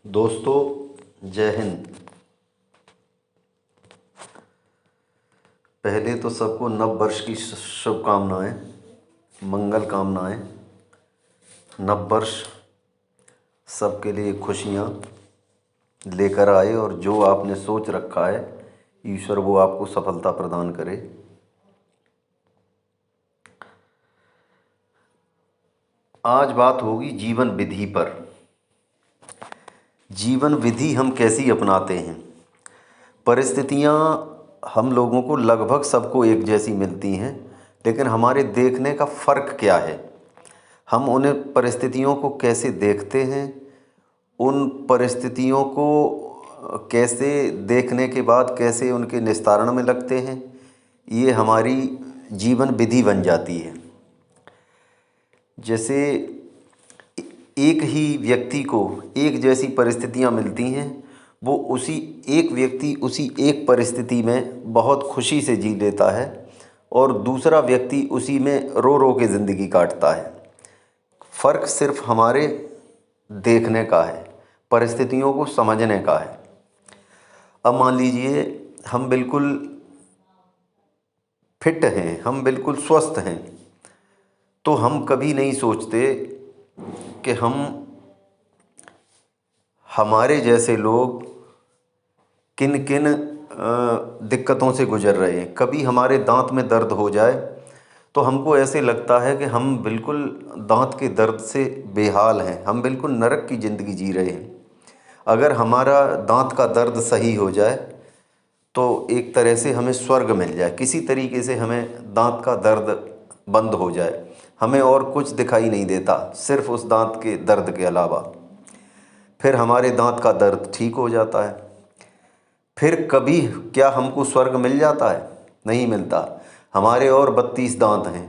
दोस्तों, जय हिंद। पहले तो सबको नव वर्ष की शुभकामनाएं, मंगल कामनाएं। नव वर्ष सबके लिए खुशियां लेकर आए और जो आपने सोच रखा है ईश्वर वो आपको सफलता प्रदान करे। आज बात होगी जीवन विधि पर। जीवन विधि हम कैसी अपनाते हैं। परिस्थितियां हम लोगों को लगभग सबको एक जैसी मिलती हैं, लेकिन हमारे देखने का फ़र्क क्या है। हम उन परिस्थितियों को कैसे देखते हैं, उन परिस्थितियों को कैसे देखने के बाद कैसे उनके निस्तारण में लगते हैं, ये हमारी जीवन विधि बन जाती है। जैसे एक ही व्यक्ति को एक जैसी परिस्थितियां मिलती हैं, वो उसी एक व्यक्ति उसी एक परिस्थिति में बहुत खुशी से जी लेता है और दूसरा व्यक्ति उसी में रो रो के ज़िंदगी काटता है। फ़र्क सिर्फ हमारे देखने का है, परिस्थितियों को समझने का है। अब मान लीजिए हम बिल्कुल फिट हैं, हम बिल्कुल स्वस्थ हैं, तो हम कभी नहीं सोचते कि हमारे जैसे लोग किन किन दिक्कतों से गुजर रहे हैं। कभी हमारे दांत में दर्द हो जाए तो हमको ऐसे लगता है कि हम बिल्कुल दांत के दर्द से बेहाल हैं, हम बिल्कुल नरक की ज़िंदगी जी रहे हैं। अगर हमारा दांत का दर्द सही हो जाए तो एक तरह से हमें स्वर्ग मिल जाए, किसी तरीके से हमें दांत का दर्द बंद हो जाए, हमें और कुछ दिखाई नहीं देता सिर्फ उस दांत के दर्द के अलावा। फिर हमारे दांत का दर्द ठीक हो जाता है। फिर कभी क्या हमको स्वर्ग मिल जाता है? नहीं मिलता। हमारे और 32 दांत हैं,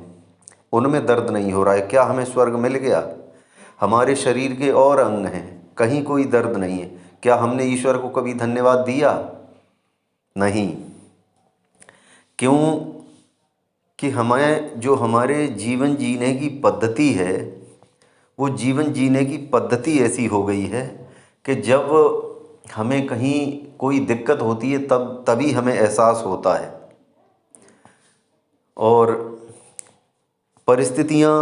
उनमें दर्द नहीं हो रहा है, क्या हमें स्वर्ग मिल गया? हमारे शरीर के और अंग हैं, कहीं कोई दर्द नहीं है, क्या हमने ईश्वर को कभी धन्यवाद दिया? नहीं। क्यों कि हमें जो हमारे जीवन जीने की पद्धति है, वो जीवन जीने की पद्धति ऐसी हो गई है कि जब हमें कहीं कोई दिक्कत होती है तभी हमें एहसास होता है। और परिस्थितियां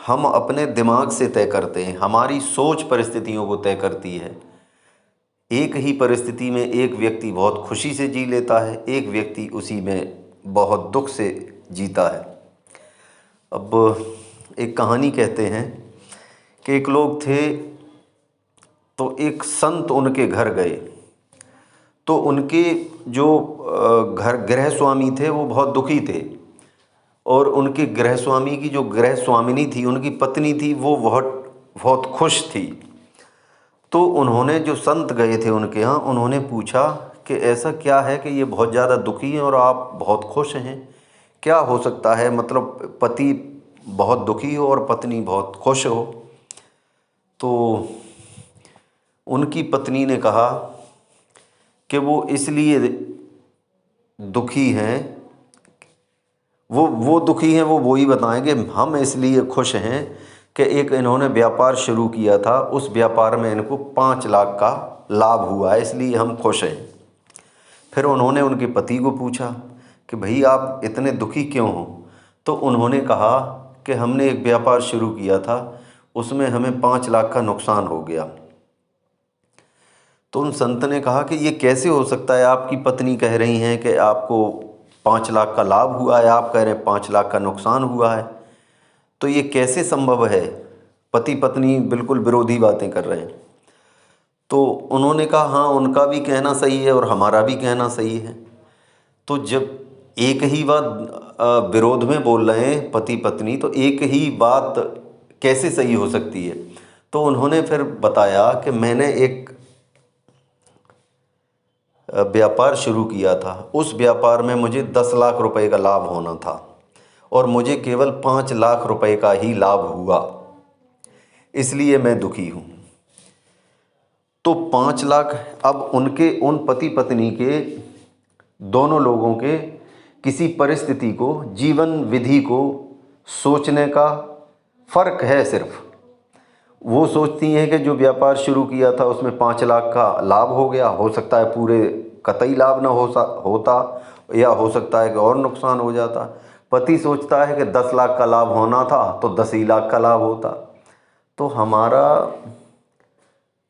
हम अपने दिमाग से तय करते हैं, हमारी सोच परिस्थितियों को तय करती है। एक ही परिस्थिति में एक व्यक्ति बहुत खुशी से जी लेता है, एक व्यक्ति उसी में बहुत दुख से जीता है। अब एक कहानी कहते हैं कि एक लोग थे, तो एक संत उनके घर गए, तो उनके जो घर गृह स्वामी थे वो बहुत दुखी थे, और उनके गृह स्वामी की जो गृह स्वामिनी थी, उनकी पत्नी थी, वो बहुत बहुत खुश थी। तो उन्होंने, जो संत गए थे उनके यहाँ, उन्होंने पूछा कि ऐसा क्या है कि ये बहुत ज़्यादा दुखी हैं और आप बहुत खुश हैं, क्या हो सकता है, मतलब पति बहुत दुखी हो और पत्नी बहुत खुश हो। तो उनकी पत्नी ने कहा कि वो इसलिए दुखी हैं, वो दुखी हैं, वो ही बताएंगे। हम इसलिए खुश हैं कि एक इन्होंने व्यापार शुरू किया था, उस व्यापार में इनको 5 लाख का लाभ हुआ है, इसलिए हम खुश हैं। फिर उन्होंने उनके पति को पूछा कि भाई आप इतने दुखी क्यों हो? तो उन्होंने कहा कि हमने एक व्यापार शुरू किया था, उसमें हमें 5 लाख का नुकसान हो गया। तो उन संत ने कहा कि ये कैसे हो सकता है, आपकी पत्नी कह रही हैं कि आपको 5 लाख का लाभ हुआ है, आप कह रहे हैं 5 लाख का नुकसान हुआ है, तो ये कैसे संभव है? पति पत्नी बिल्कुल विरोधी बातें कर रहे हैं। तो उन्होंने कहा हाँ, उनका भी कहना सही है और हमारा भी कहना सही है। तो जब एक ही बात विरोध में बोल रहे हैं पति पत्नी, तो एक ही बात कैसे सही हो सकती है? तो उन्होंने फिर बताया कि मैंने एक व्यापार शुरू किया था, उस व्यापार में मुझे 10 लाख रुपए का लाभ होना था और मुझे केवल 5 लाख रुपए का ही लाभ हुआ, इसलिए मैं दुखी हूँ। तो 5 लाख, अब उन पति पत्नी के दोनों लोगों के किसी परिस्थिति को, जीवन विधि को सोचने का फ़र्क है सिर्फ। वो सोचती हैं कि जो व्यापार शुरू किया था उसमें 5 लाख का लाभ हो गया, हो सकता है पूरे कतई लाभ ना होता, या हो सकता है कि और नुकसान हो जाता। पति सोचता है कि 10 लाख का लाभ होना था तो 10 ही लाख का लाभ होता। तो हमारा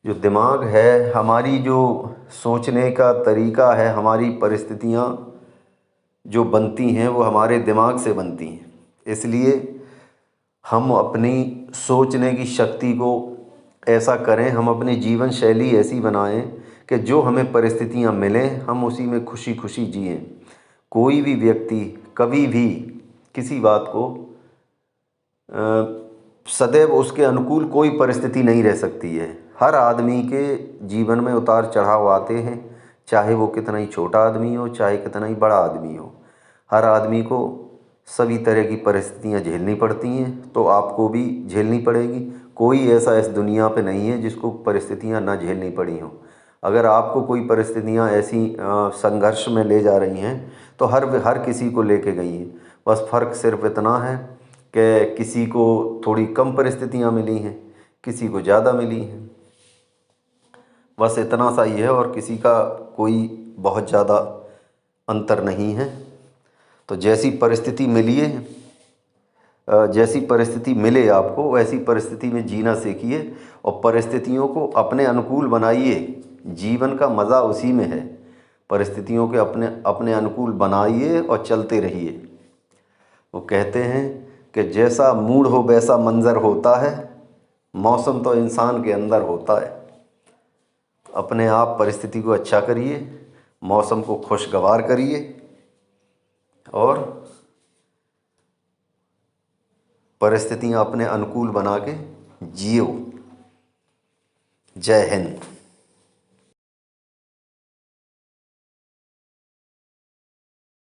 जो दिमाग है, हमारी जो सोचने का तरीका है, हमारी परिस्थितियाँ जो बनती हैं वो हमारे दिमाग से बनती हैं। इसलिए हम अपनी सोचने की शक्ति को ऐसा करें, हम अपनी जीवन शैली ऐसी बनाएं कि जो हमें परिस्थितियां मिलें हम उसी में खुशी खुशी जिएं। कोई भी व्यक्ति कभी भी किसी बात को सदैव उसके अनुकूल कोई परिस्थिति नहीं रह सकती है। हर आदमी के जीवन में उतार चढ़ाव आते हैं, चाहे वो कितना ही छोटा आदमी हो, चाहे कितना ही बड़ा आदमी हो। हर आदमी को सभी तरह की परिस्थितियां झेलनी पड़ती हैं, तो आपको भी झेलनी पड़ेगी। कोई ऐसा इस दुनिया पे नहीं है जिसको परिस्थितियां ना झेलनी पड़ी हों। अगर आपको कोई परिस्थितियां ऐसी संघर्ष में ले जा रही हैं तो हर किसी को लेके गई हैं। बस फ़र्क सिर्फ इतना है कि किसी को थोड़ी कम परिस्थितियां मिली हैं, किसी को ज़्यादा मिली हैं। बस इतना सा ही है, और किसी का कोई बहुत ज़्यादा अंतर नहीं है। तो जैसी परिस्थिति मिली है, जैसी परिस्थिति मिले आपको वैसी परिस्थिति में जीना सीखिए और परिस्थितियों को अपने अनुकूल बनाइए। जीवन का मज़ा उसी में है। परिस्थितियों के अपने अपने अनुकूल बनाइए और चलते रहिए। वो कहते हैं कि जैसा मूड हो वैसा मंज़र होता है, मौसम तो इंसान के अंदर होता है। अपने आप परिस्थिति को अच्छा करिए, मौसम को खुशगवार करिए और परिस्थितियां अपने अनुकूल बना के जियो। जय हिंद।